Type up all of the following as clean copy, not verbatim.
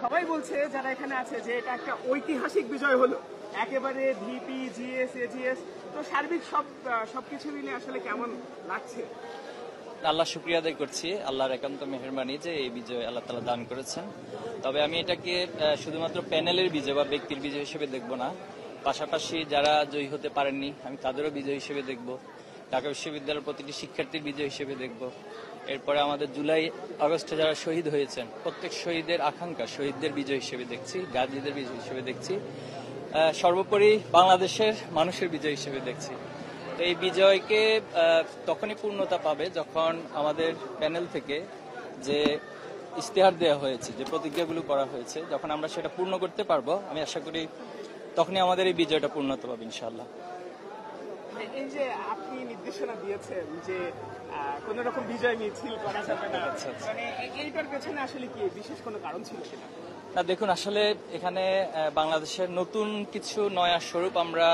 সবাই বলছে যারা এখানে আছে যে এটা একটা ঐতিহাসিক বিজয় হলো, একেবারে ভিপি জিএস এজিএস। তো সার্বিক সবকিছু মিলে আসলে কেমন লাগছে? আল্লাহ শুকরিয়া আদায় করছি, আল্লাহর একান্ত মেহেরবানি যে এই বিজয় আল্লাহ তাআলা দান করেছেন। তবে আমি এটাকে শুধুমাত্র প্যানেলের বিজয় বা ব্যক্তির বিজয় হিসেবে দেখব না, পাশাপাশি যারা জয়ী হতে পারেননি আমি তাদেরও বিজয় হিসেবে দেখব, ঢাকা বিশ্ববিদ্যালয়ের প্রতিটি শিক্ষার্থীর বিজয় হিসেবে দেখব। এরপরে আমাদের জুলাই আগস্টে যারা শহীদ হয়েছেন প্রত্যেক শহীদের আকাঙ্ক্ষা, শহীদদের বিজয় হিসেবে দেখছি, গাজীদের বিজয় হিসেবে দেখছি, সর্বোপরি বাংলাদেশের মানুষের বিজয় হিসেবে দেখছি। তো এই বিজয়কে তখনই পূর্ণতা পাবে যখন আমাদের প্যানেল থেকে যে ইশতেহার দেওয়া হয়েছে, যে প্রতিজ্ঞাগুলো করা হয়েছে, যখন আমরা সেটা পূর্ণ করতে পারবো, আমি আশা করি তখনই আমাদের এই বিজয়টা পূর্ণতা পাবে ইনশাআল্লাহ। এই যে আপনি নির্দেশনা দিয়েছেন যে কোন রকম বিজয় মিছিল করা যাবে না, মানে এইটার পেছনে আসলে কি বিশেষ কোনো কারণ ছিল কিনা? না দেখুন, আসলে এখানে বাংলাদেশের নতুন কিছু নয়া স্বরূপ আমরা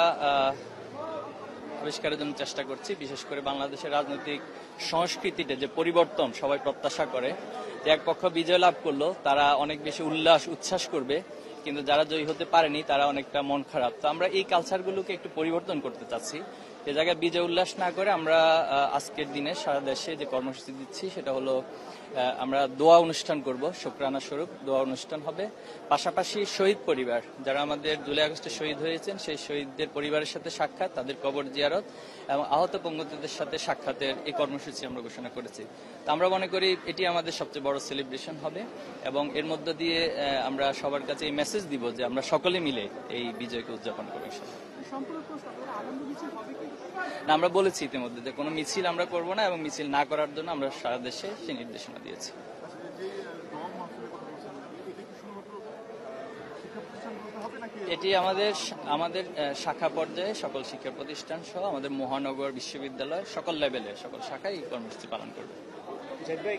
আবিষ্কারের জন্য চেষ্টা করছি। বিশেষ করে বাংলাদেশের রাজনৈতিক সংস্কৃতিতে যে পরিবর্তন সবাই প্রত্যাশা করে, যে এক পক্ষ বিজয় লাভ করলো তারা অনেক বেশি উচ্ছ্বাস করবে, কিন্তু যারা জয়ী হতে পারেনি তারা অনেকটা মন খারাপ। তো আমরা এই কালচারগুলোকে একটু পরিবর্তন করতে চাচ্ছি। যে জায়গায় বিজয় উল্লাস না করে আমরা আজকের দিনে সারা দেশে যে কর্মসূচি দিচ্ছি সেটা হলো আমরা দোয়া অনুষ্ঠান করব, শুকরানা স্বরূপ দোয়া অনুষ্ঠান হবে। পাশাপাশি শহীদ পরিবার যারা আমাদের জুলাই আগস্টে শহীদ হয়েছেন সেই শহীদদের পরিবারের সাথে সাক্ষাৎ, তাদের কবর জিয়ারত এবং আহত পঙ্গুত্বদের সাথে সাক্ষাতের এই কর্মসূচি আমরা ঘোষণা করেছি। তো আমরা মনে করি এটি আমাদের সবচেয়ে বড় সেলিব্রেশন হবে এবং এর মধ্য দিয়ে আমরা সবার কাছে এই মেসেজ দিব যে আমরা সকলে মিলে এই বিজয়কে উদযাপন করি। না, আমরা বলেছি ইতিমধ্যে যে কোনো মিছিল আমরা করব না এবং মিছিল না করার জন্য আমরা সারা দেশে সেই নির্দেশনা দিয়েছি। এটি আমাদের শাখা পর্যায়ে সকল শিক্ষা প্রতিষ্ঠান সহ আমাদের মহানগর বিশ্ববিদ্যালয় সকল লেভেলে সকল শাখায় এই কর্মসূচি পালন করবে।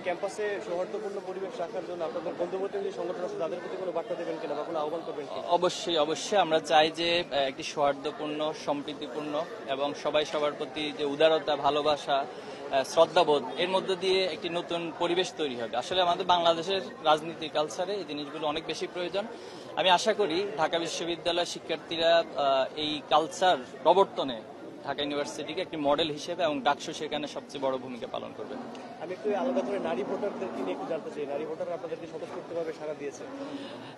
ক্যাম্পাসে সৌহার্দ্যপূর্ণ পরিবেশ রাখার জন্য আপনাদের বন্ধুবর্তী যে সংগঠন আছে তাদের প্রতি কোনো বার্তা দেবেন কিনা বা কোনো আহ্বান করবেন কিনা? অবশ্যই আমরা চাই যে একটি সৌহার্দ্যপূর্ণ, সম্প্রীতিপূর্ণ এবং সবাই সবার প্রতি যে উদারতা, ভালোবাসা, শ্রদ্ধাবোধ, এর মধ্য দিয়ে একটি নতুন পরিবেশ তৈরি হবে। আসলে আমাদের বাংলাদেশের রাজনীতি কালচারে এই জিনিসগুলো অনেক বেশি প্রয়োজন। আমি আশা করি ঢাকা বিশ্ববিদ্যালয়ের শিক্ষার্থীরা এই কালচার প্রবর্তনে ঢাকা ইউনিভার্সিটিকে একটি মডেল হিসেবে এবং ডাকসু সেখানে সবচেয়ে বড় ভূমিকা পালন করবে। আমি একটু আলাদা করে নারী ভোটারদেরকে নিয়ে একটু জানতে চাই। নারী ভোটাররা আপনাদেরকে স্বতঃস্ফূর্তভাবে সাড়া দিয়েছে,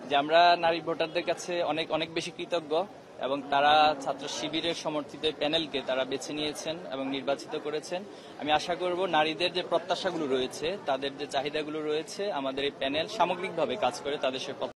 যে আমরা নারী ভোটারদের কাছে অনেক বেশি কৃতজ্ঞ এবং তারা ছাত্র শিবিরের সমর্থিত প্যানেলকে তারা বেছে নিয়েছেন এবং নির্বাচিত করেছেন। আমি আশা করব নারীদের যে প্রত্যাশাগুলো রয়েছে, তাদের যে চাহিদাগুলো রয়েছে, আমাদের এই প্যানেল সামগ্রিকভাবে কাজ করে তাদের সে